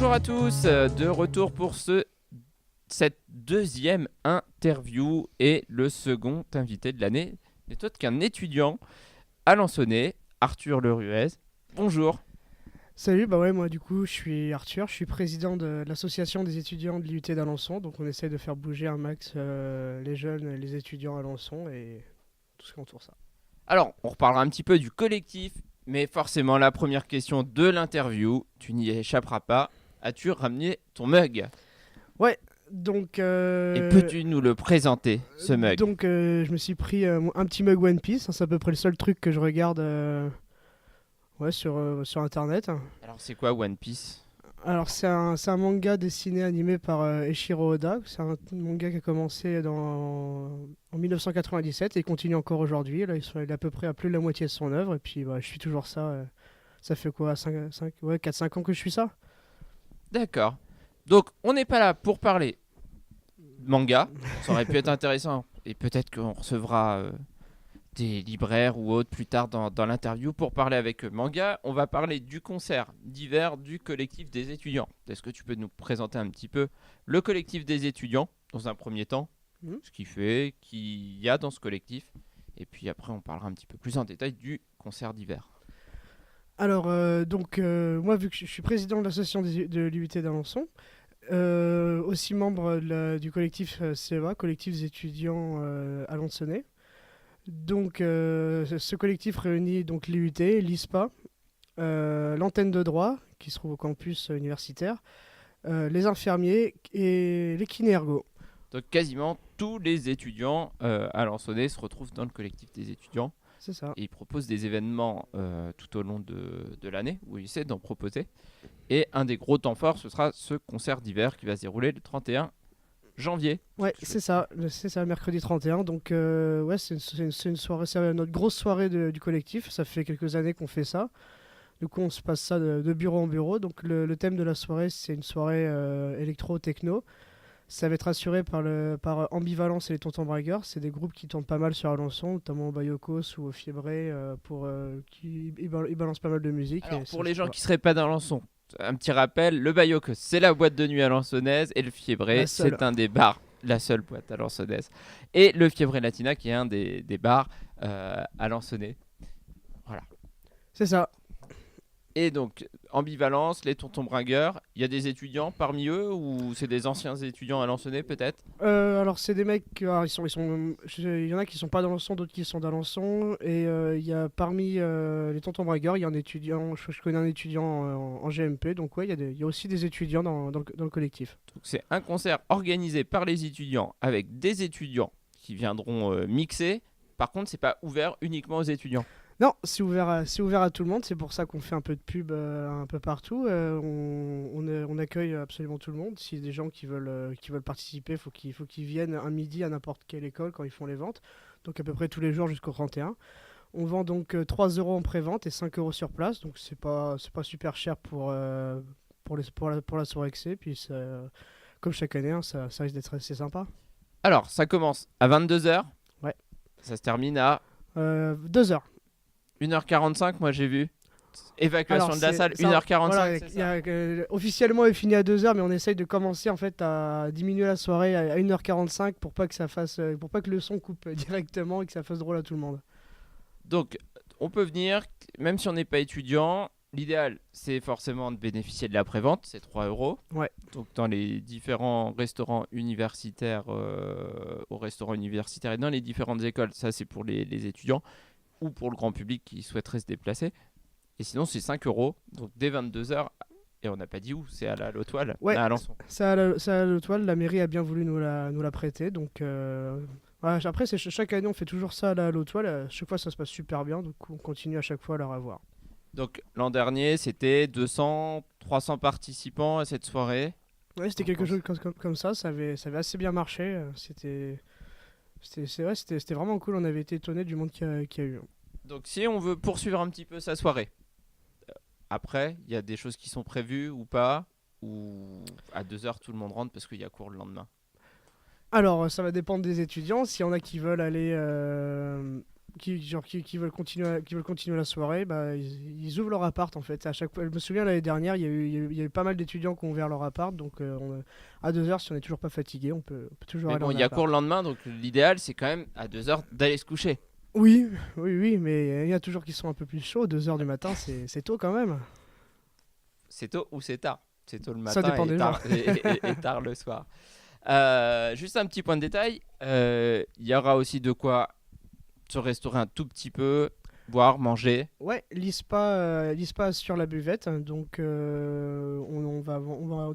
Bonjour à tous, de retour pour cette deuxième interview et le second invité de l'année n'est autre qu'un étudiant alençonnais, Arthur Leruez. Bonjour. Salut, bah ouais, moi du coup je suis Arthur, je suis président de l'association des étudiants de l'IUT d'Alençon, donc on essaie de faire bouger un max les jeunes, les étudiants à Alençon et tout ce qui entoure ça. Alors, on reparlera un petit peu du collectif, mais forcément la première question de l'interview, tu n'y échapperas pas. As-tu ramené ton mug? Ouais, donc, Et peux-tu nous le présenter, ce mug? je me suis pris un petit mug One Piece, hein, c'est à peu près le seul truc que je regarde ouais, sur internet. Alors, c'est quoi One Piece? Alors c'est un manga dessiné animé par Eiichiro Oda. C'est un manga qui a commencé en 1997 et continue encore aujourd'hui. Là, il est à peu près à plus de la moitié de son œuvre. Et puis bah, je suis toujours ça. Ça fait quoi, 4-5 ans que je suis ça. D'accord. Donc, on n'est pas là pour parler manga. Ça aurait pu être intéressant. Et peut-être qu'on recevra des libraires ou autres plus tard dans l'interview pour parler avec eux. Manga, on va parler du concert d'hiver du collectif des étudiants. Est-ce que tu peux nous présenter un petit peu le collectif des étudiants dans un premier temps, Mhm. ce qu'il fait, qu'il y a dans ce collectif, et puis après on parlera un petit peu plus en détail du concert d'hiver. Alors moi vu que je suis président de l'association de l'IUT d'Alençon, aussi membre du collectif CEA, collectif des étudiants alençonnais. Donc, ce collectif réunit donc l'IUT, l'ISPA, l'antenne de droit, qui se trouve au campus universitaire, les infirmiers et les kinérgos. Donc quasiment tous les étudiants alençonnais se retrouvent dans le collectif des étudiants. C'est ça. Et il propose des événements tout au long de l'année, où il essaie d'en proposer. Et un des gros temps forts, ce sera ce concert d'hiver qui va se dérouler le 31 janvier. Ouais, c'est ça, mercredi 31. Donc, ouais, c'est une soirée, c'est notre grosse soirée du collectif. Ça fait quelques années qu'on fait ça. Du coup, on se passe ça de bureau en bureau. Donc, le thème de la soirée, c'est une soirée électro-techno. Ça va être assuré par Ambivalence et les Tontons Bragueurs. C'est des groupes qui tournent pas mal sur Alençon, notamment au Bayocos ou au Fiebré, ils balancent pas mal de musique. Alors Et pour ça, les gens voilà. qui seraient pas d'Alençon, un petit rappel, le Bayocos, c'est la boîte de nuit alençonnaise, et le La Fiebré, seule. c'est un des bars, la seule boîte alençonnaise. Et le Fiebré Latina, qui est un des bars alençonnais. Voilà. C'est ça. Et donc, ambivalence, les tontons bringueurs, il y a des étudiants parmi eux ou c'est des anciens étudiants alençonnais peut-être? Alors, c'est des mecs, il y en a qui sont pas d'Alençon, d'autres qui sont d'Alençon. Et il y a parmi les Tontons Bragueurs, il y a un étudiant, je connais un étudiant en GMP. Donc, ouais, il y a aussi des étudiants dans le collectif. Donc, c'est un concert organisé par les étudiants avec des étudiants qui viendront mixer. Par contre, c'est pas ouvert uniquement aux étudiants. Non, c'est ouvert à tout le monde. C'est pour ça qu'on fait un peu de pub un peu partout. On accueille absolument tout le monde. S'il y a des gens qui veulent participer, faut qu'ils viennent un midi à n'importe quelle école quand ils font les ventes. Donc à peu près tous les jours jusqu'au 31. On vend donc 3 euros en pré-vente et 5 euros sur place. Donc c'est pas super cher pour la soirée que c'est. Puis comme chaque année, hein, ça risque d'être assez sympa. Alors, ça commence à 22h. Ouais. Ça se termine à 2 heures. 1h45, moi j'ai vu. Évacuation Alors, de la salle, 1h45, voilà, c'est ça? officiellement, il finit à 2 heures, mais on essaye de commencer en fait à diminuer la soirée à 1h45 pour pas que pour pas que le son coupe directement et que ça fasse drôle à tout le monde. Donc, on peut venir, même si on n'est pas étudiant. L'idéal, c'est forcément de bénéficier de la prévente, c'est 3 euros. Ouais, Donc, dans les différents restaurants universitaires, au restaurant universitaire et dans les différentes écoles, ça c'est pour les étudiants ou pour le grand public qui souhaiterait se déplacer. Et sinon, c'est 5 euros, donc dès 22h. Et on n'a pas dit où, c'est à la Lotoile, ouais, à Alençon. ça a le toile, la mairie a bien voulu nous la prêter, donc voilà, après chaque année on fait toujours ça à la Lotoile, chaque fois ça se passe super bien, donc on continue à chaque fois à la revoir. Donc l'an dernier, c'était 200, 300 participants à cette soirée. Ouais, c'était On quelque pense- chose comme ça, ça avait assez bien marché, c'était vraiment cool, on avait été étonnés du monde qu'il y a eu. Donc si on veut poursuivre un petit peu sa soirée, après, il y a des choses qui sont prévues ou pas, ou à 2h tout le monde rentre parce qu'il y a cours le lendemain. Alors, ça va dépendre des étudiants. S'il y en a qui veulent aller qui veulent continuer la soirée, bah, ils ouvrent leur appart en fait. À chaque fois, je me souviens l'année dernière, il y a eu pas mal d'étudiants qui ont ouvert leur appart, donc à 2 heures, si on n'est toujours pas fatigué, on peut toujours Mais aller bon, en il y a cours appart. le lendemain, donc l'idéal, c'est quand même à 2 heures d'aller se coucher. Oui, oui, oui, mais il y a toujours qui sont un peu plus chauds. 2 heures du matin, c'est tôt quand même. C'est tôt ou c'est tard? C'est tôt le Ça matin dépend et des jours. tard, et tard le soir. Juste un petit point de détail, il y aura aussi de quoi se restaurer un tout petit peu, boire, manger. Ouais, l'ISPA assure la buvette, donc du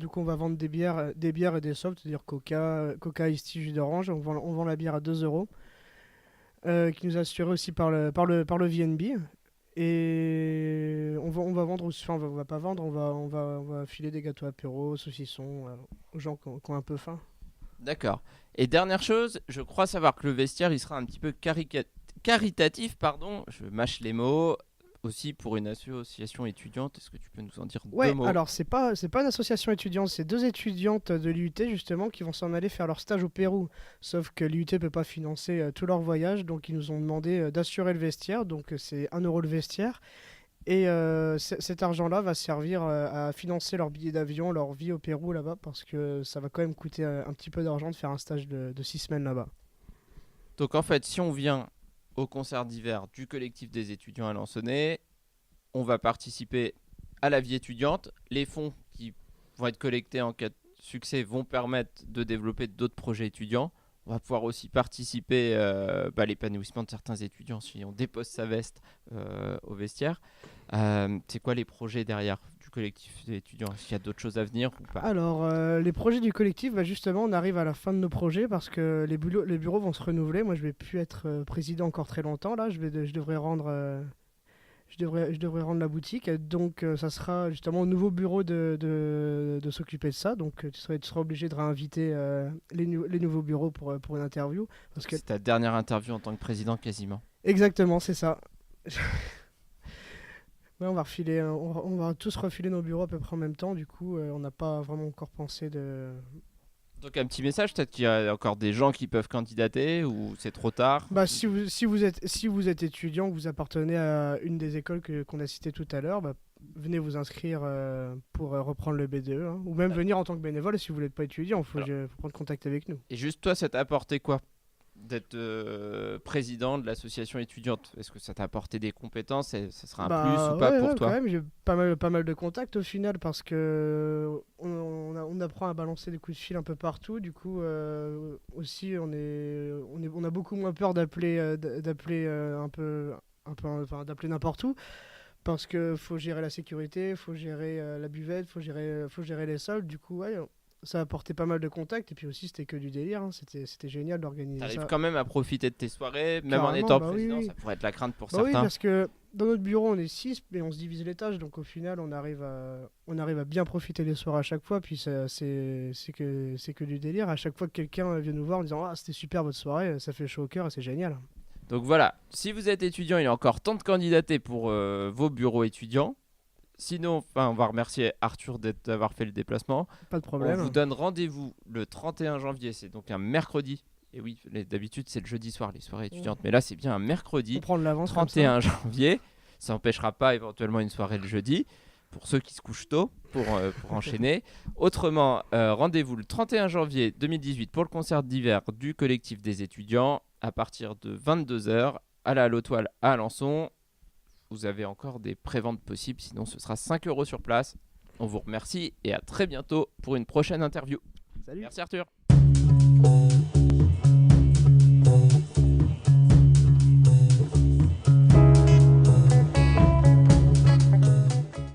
coup on va vendre des bières et des softs, c'est-à-dire Coca, Ice Tea, jus d'orange. On vend la bière à 2 euros, qui nous est assurée aussi par le VNB. Et on va vendre aussi, enfin on va pas vendre, on va filer des gâteaux apéro, saucissons aux gens qui ont un peu faim. D'accord. Et dernière chose, je crois savoir que le vestiaire, il sera un petit peu caritatif, pardon, je mâche les mots, aussi pour une association étudiante. Est-ce que tu peux nous en dire deux Ouais, mots? alors c'est pas une association étudiante, c'est deux étudiantes de l'IUT justement qui vont s'en aller faire leur stage au Pérou. Sauf que l'IUT peut pas financer tout leur voyage, donc ils nous ont demandé d'assurer le vestiaire, donc c'est 1 euro le vestiaire. Et cet argent-là va servir à financer leur billet d'avion, leur vie au Pérou là-bas, parce que ça va quand même coûter un petit peu d'argent de faire un stage de 6 semaines là-bas. Donc en fait, si on vient au concert d'hiver du collectif des étudiants à Lansonnais, on va participer à la vie étudiante. Les fonds qui vont être collectés en cas de succès vont permettre de développer d'autres projets étudiants. On va pouvoir aussi participer à l'épanouissement de certains étudiants si on dépose sa veste au vestiaire. C'est quoi les projets derrière du collectif des étudiants? Est-ce qu'il y a d'autres choses à venir ou pas? Alors, les projets du collectif, bah justement, on arrive à la fin de nos projets parce que les bureaux vont se renouveler. Moi, je vais plus être président encore très longtemps là. Je devrais rendre, je devrais rendre la boutique. Donc, ça sera justement au nouveau bureau de s'occuper de ça. Donc, tu seras obligé de réinviter les nouveaux bureaux pour une interview. Parce Donc que c'est ta dernière interview en tant que président quasiment. exactement, c'est ça. Ouais, on va tous refiler nos bureaux à peu près en même temps. Du coup, on n'a pas vraiment encore pensé de. Donc un petit message, peut-être qu'il y a encore des gens qui peuvent candidater ou c'est trop tard. Bah, si vous êtes étudiant, que vous appartenez à une des écoles qu'on a citées tout à l'heure, bah, venez vous inscrire pour reprendre le BDE, hein. Ou même venir en tant que bénévole si vous n'êtes pas étudiant. Alors, Faut prendre contact avec nous. et juste toi, ça t'a apporté quoi d'être président de l'association étudiante? Est-ce que ça t'a apporté des compétences et ça sera un plus ou Bah pas pour quand toi? même, j'ai pas mal de contacts au final parce que on apprend à balancer des coups de fil un peu partout. Du coup, aussi, on a beaucoup moins peur d'appeler enfin, d'appeler n'importe où. Parce que faut gérer la sécurité, faut gérer la buvette, faut gérer les soldes. Du coup, ouais, ça a apporté pas mal de contacts. Et puis aussi, c'était que du délire, hein. C'était génial d'organiser T'arrives ça. quand même à profiter de tes soirées, même en Carrément, étant bah oui, président, oui. ça pourrait être la crainte pour Bah oui, certains. parce que dans notre bureau, on est 6 et on se divise les tâches. Donc au final, on arrive à bien profiter des soirs à chaque fois. Puis c'est que du délire. À chaque fois que quelqu'un vient nous voir en disant ah, c'était super votre soirée, ça fait chaud au cœur et c'est génial. Donc voilà, si vous êtes étudiant, il y a encore temps de candidater pour vos bureaux étudiants. Sinon, enfin, on va remercier Arthur d'avoir fait le déplacement. Pas de On vous problème. donne rendez-vous le 31 janvier, c'est donc un mercredi. Et oui, d'habitude c'est le jeudi soir les soirées étudiantes, mais là c'est bien un On mercredi, prend de l'avance comme ça. 31 janvier. Ça n'empêchera pas éventuellement une soirée le jeudi, pour ceux qui se couchent tôt, pour enchaîner. Autrement, rendez-vous le 31 janvier 2018 pour le concert d'hiver du collectif des étudiants à partir de 22 h à la Lotoile à Alençon. Vous avez encore des préventes possibles, sinon ce sera 5 euros sur place. On vous remercie et à très bientôt pour une prochaine interview. Salut. Merci Arthur.